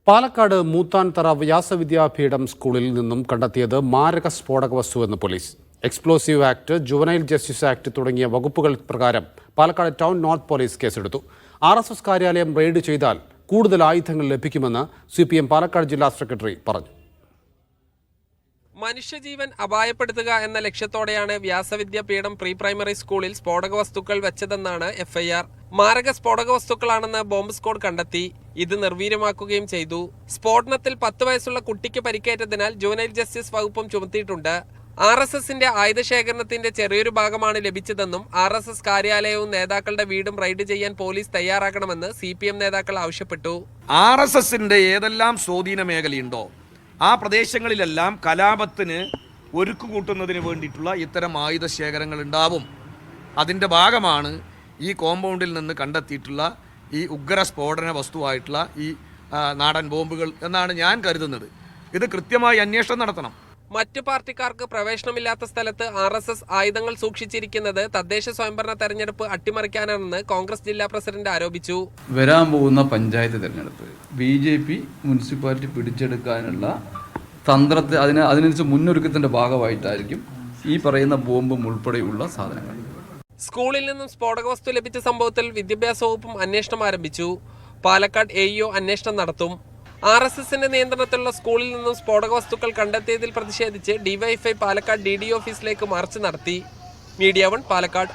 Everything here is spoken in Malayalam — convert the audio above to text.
പാലക്കാട് മൂത്താൻതറ വ്യാസവിദ്യാപീഠം സ്കൂളിൽ നിന്നും കണ്ടെത്തിയത് മാരക സ്ഫോടക വസ്തുവെന്ന് police. Explosive act, juvenile justice act തുടങ്ങിയ വകുപ്പുകൾ പ്രകാരം പാലക്കാട് ടൗൺ നോർത്ത് പോലീസ് കേസെടുത്തു. RSS കാര്യാലയം റെയ്ഡ് ചെയ്താൽ കൂടുതൽ ആയുധങ്ങൾ ലഭിക്കുമെന്ന് CPM പാലക്കാട് ജില്ലാ സെക്രട്ടറി പറഞ്ഞു. മനുഷ്യജീവൻ അപായപ്പെടുത്തുക എന്ന ലക്ഷ്യത്തോടെയാണ് വ്യാസവിദ്യാപീഠം പ്രീ പ്രൈമറി സ്കൂളിൽ സ്ഫോടക വസ്തുക്കൾ വെച്ചതെന്നാണ് FIR. മാരക സ്ഫോടക വസ്തുക്കളാണെന്ന് ബോംബ് സ്ക്വാഡ് കണ്ടെത്തി. ഇത് നിർവീര്യമാക്കുകയും ചെയ്തു. സ്ഫോടനത്തിൽ 10 വയസ്സുള്ള കുട്ടിക്ക് പരിക്കേറ്റതിനാൽ ജുവനൈൽ ജസ്റ്റിസ് വകുപ്പും ചുമത്തിയിട്ടുണ്ട്. RSSന്റെ ആയുധ ശേഖരണത്തിന്റെ ചെറിയൊരു ഭാഗമാണ് ലഭിച്ചതെന്നും RSS കാര്യാലയവും നേതാക്കളുടെ വീടും റെയ്ഡ് ചെയ്യാൻ പോലീസ് തയ്യാറാക്കണമെന്ന് CPM നേതാക്കൾ ആവശ്യപ്പെട്ടു. RSSന്റെ ഏതെല്ലാം സ്വാധീന മേഖലയുണ്ടോ ആ പ്രദേശങ്ങളിലെല്ലാം കലാപത്തിന് ഒരുക്കുകൂട്ടുന്നതിന് വേണ്ടിയിട്ടുള്ള ഇത്തരം ആയുധ ശേഖരങ്ങൾ ഉണ്ടാവും. അതിൻ്റെ ഭാഗമാണ് ഈ കോമ്പൗണ്ടിൽ നിന്ന് കണ്ടെത്തിയിട്ടുള്ള ഈ ഉഗ്ര സ്ഫോടന വസ്തുവായിട്ടുള്ള ഈ നാടൻ ബോംബുകൾ എന്നാണ് ഞാൻ കരുതുന്നത്. ഇത് കൃത്യമായി അന്വേഷണം നടത്തണം. മറ്റു പാർട്ടിക്കാർക്ക് പ്രവേശനമില്ലാത്ത സ്ഥലത്ത് RSS ആയുധങ്ങൾ സൂക്ഷിച്ചിരിക്കുന്നത് തദ്ദേശ സ്വയംഭരണ തെരഞ്ഞെടുപ്പ് അട്ടിമറിക്കാനാണെന്ന് കോൺഗ്രസ് ജില്ലാ പ്രസിഡന്റ് ആരോപിച്ചു. വരാൻ പോകുന്ന പഞ്ചായത്ത് തെരഞ്ഞെടുപ്പ് BJP മുനിസിപ്പാലിറ്റി പിടിച്ചെടുക്കാനുള്ള തന്ത്രത്തെ അതിനനുസരിച്ച് മുന്നൊരുക്കത്തിന്റെ ഭാഗമായിട്ടായിരിക്കും ഈ പറയുന്ന ബോംബും ഉൾപ്പെടെയുള്ള സാധനങ്ങൾ. സ്കൂളിൽ നിന്നും സ്ഫോടക വസ്തു ലഭിച്ച സംഭവത്തിൽ വിദ്യാഭ്യാസ വകുപ്പും അന്വേഷണം ആരംഭിച്ചു. പാലക്കാട് AEO അന്വേഷണം നടത്തും. RSSന്റെ നിയന്ത്രണത്തിലുള്ള സ്കൂളിൽ നിന്നും സ്ഫോടക വസ്തുക്കൾ കണ്ടെത്തിയതിൽ പ്രതിഷേധിച്ച് DYFI പാലക്കാട് DD ഓഫീസിലേക്ക് മാർച്ച് നടത്തി. മീഡിയ 1 പാലക്കാട്.